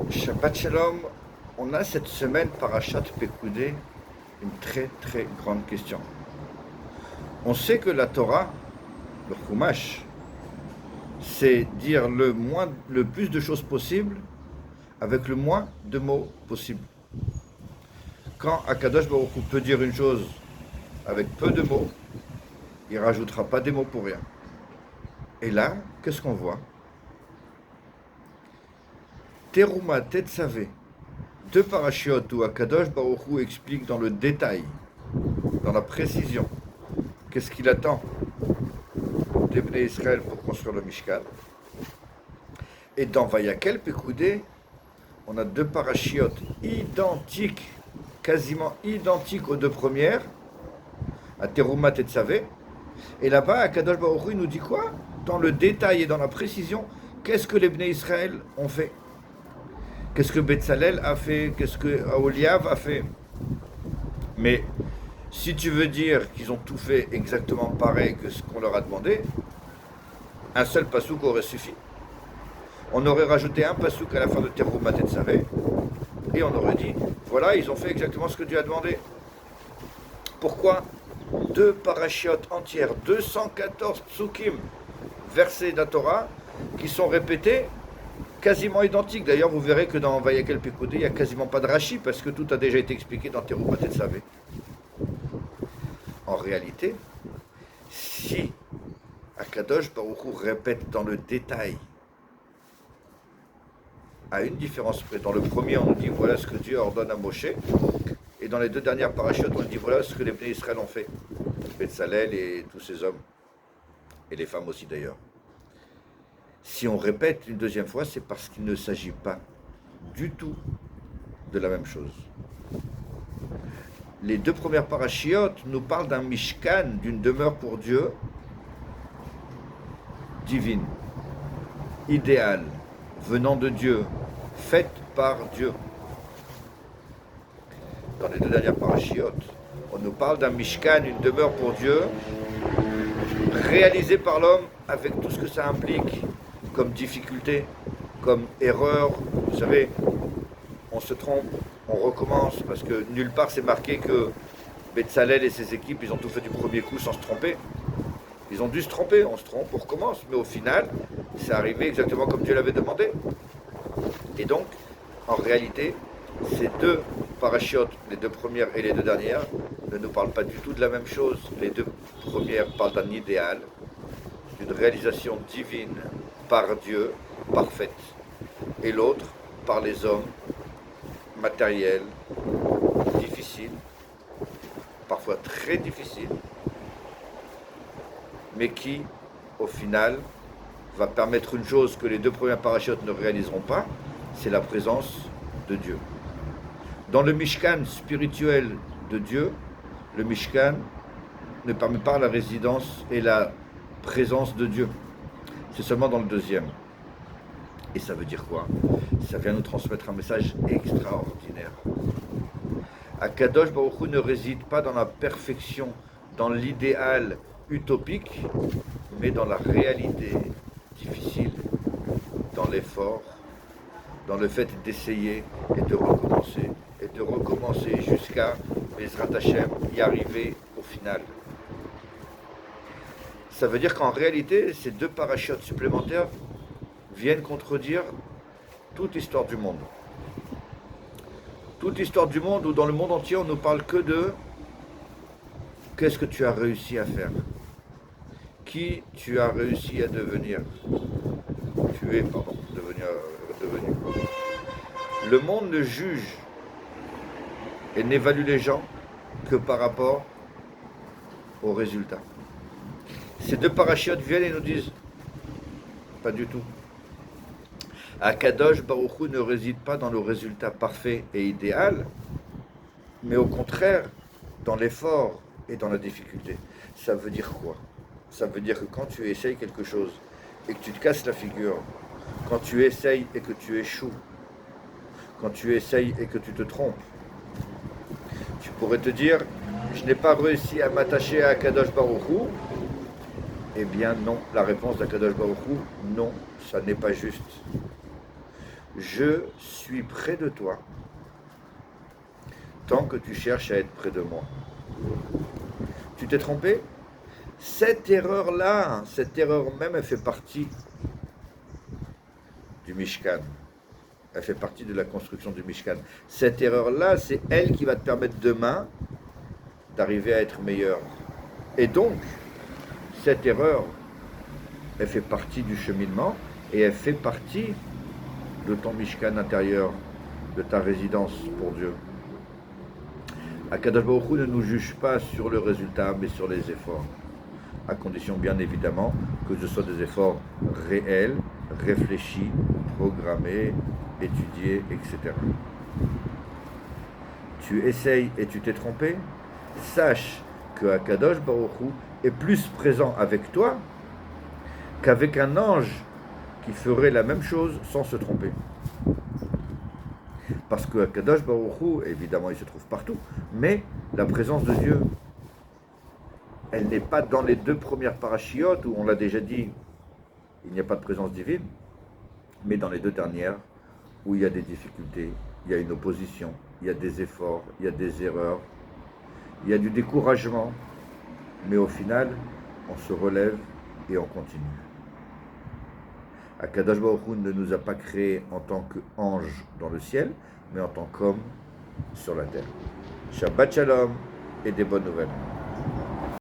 Shabbat Shalom, on a cette semaine Parashat Pekoudé une très très grande question. On sait que la Torah, le Chumash, c'est dire le plus de choses possible avec le moins de mots possible. Quand Akadosh Baruch Hu peut dire une chose avec peu de mots, il ne rajoutera pas des mots pour rien. Et là, qu'est-ce qu'on voit? Teruma Tetzavé, deux parachiotes où Akadosh Baruch Hu explique dans le détail, dans la précision, qu'est-ce qu'il attend des Bnei Israël pour construire le Mishkan. Et dans Vayakel Pekoudé, on a deux parachiotes identiques, quasiment identiques aux deux premières, à Teruma Tetzavé. Et là-bas, Akadosh Baruch Hu nous dit quoi? Dans le détail et dans la précision, qu'est-ce que les Bnei Israël ont fait? Qu'est-ce que Betzalel a fait? Qu'est-ce que Aholiav a fait? Mais si tu veux dire qu'ils ont tout fait exactement pareil que ce qu'on leur a demandé, un seul pasouk aurait suffi. On aurait rajouté un pasouk à la fin de Teruma Tetzavé et on aurait dit, voilà, ils ont fait exactement ce que Dieu a demandé. Pourquoi deux parachiotes entières, 214 psukim, versets de la Torah, qui sont répétés quasiment identiques. D'ailleurs, vous verrez que dans Vayakel Pekoudé, il n'y a quasiment pas de Rashi, parce que tout a déjà été expliqué dans Teruma Tetzavé. En réalité, si Akadosh Baruch Hu répète dans le détail, à une différence près, dans le premier, on nous dit voilà ce que Dieu ordonne à Moshe, et dans les deux dernières parachutes, on nous dit voilà ce que les Bnei Israël ont fait. Betzalel et tous ces hommes, et les femmes aussi d'ailleurs. Si on répète une deuxième fois, c'est parce qu'il ne s'agit pas du tout de la même chose. Les deux premières parachiotes nous parlent d'un Mishkan, d'une demeure pour Dieu, divine, idéale, venant de Dieu, faite par Dieu. Dans les deux dernières parachiotes, on nous parle d'un Mishkan, une demeure pour Dieu, réalisée par l'homme avec tout ce que ça implique, comme difficulté, comme erreur. Vous savez, on se trompe, on recommence, parce que nulle part c'est marqué que Betzalel et ses équipes, ils ont tout fait du premier coup sans se tromper. Ils ont dû se tromper, on se trompe, on recommence, mais au final, c'est arrivé exactement comme Dieu l'avait demandé. Et donc, en réalité, ces deux parachiotes, les deux premières et les deux dernières, ne nous parlent pas du tout de la même chose. Les deux premières parlent d'un idéal, d'une réalisation divine par Dieu, parfaite. Et l'autre, par les hommes, matériels, difficiles, parfois très difficiles, mais qui, au final, va permettre une chose que les deux premiers parachutes ne réaliseront pas, c'est la présence de Dieu. Dans le Mishkan spirituel de Dieu, le Mishkan ne permet pas la résidence et la présence de Dieu. C'est seulement dans le deuxième. Et ça veut dire quoi? Ça vient nous transmettre un message extraordinaire. Akadosh Baruch Hu ne réside pas dans la perfection, dans l'idéal utopique, mais dans la réalité difficile, dans l'effort, dans le fait d'essayer et de recommencer jusqu'à Bezrat Hashem, y arriver au final. Ça veut dire qu'en réalité, ces deux parachutes supplémentaires viennent contredire toute l'histoire du monde. Toute l'histoire du monde, où dans le monde entier, on ne parle que de qu'est-ce que tu as réussi à faire, qui tu as réussi à devenir, devenu. Le monde ne juge et n'évalue les gens que par rapport aux résultats. Ces deux parachutes viennent et nous disent pas du tout. Akadosh Baruch Hu ne réside pas dans le résultat parfait et idéal, mais au contraire dans l'effort et dans la difficulté. Ça veut dire quoi? Ça veut dire que quand tu essayes quelque chose et que tu te casses la figure, quand tu essayes et que tu échoues, quand tu essayes et que tu te trompes, tu pourrais te dire, je n'ai pas réussi à m'attacher à Akadosh Baruch Hu. Eh bien non, la réponse d'Akadosh Baruch Hu, non, ça n'est pas juste. je suis près de toi tant que tu cherches à être près de moi. Tu t'es trompé? Cette erreur-là, cette erreur même, elle fait partie du Mishkan. Elle fait partie de la construction du Mishkan. Cette erreur-là, c'est elle qui va te permettre demain d'arriver à être meilleur. Et donc, cette erreur, elle fait partie du cheminement et elle fait partie de ton Mishkan intérieur, de ta résidence pour Dieu. Akadosh Baruch Hu ne nous juge pas sur le résultat, mais sur les efforts. À condition bien évidemment que ce soit des efforts réels, réfléchis, programmés, étudiés, etc. Tu essayes et tu t'es trompé, sache que Akadosh Baruch Hu est plus présent avec toi qu'avec un ange qui ferait la même chose sans se tromper. Parce que Akadosh Baruch Hu, évidemment, il se trouve partout, mais la présence de Dieu, elle n'est pas dans les deux premières parachiotes où on l'a déjà dit, il n'y a pas de présence divine, mais dans les deux dernières où il y a des difficultés, il y a une opposition, il y a des efforts, il y a des erreurs, il y a du découragement, mais au final, on se relève et on continue. Akadosh Baruch Hu ne nous a pas créés en tant qu'anges dans le ciel, mais en tant qu'hommes sur la terre. Shabbat Shalom et des bonnes nouvelles.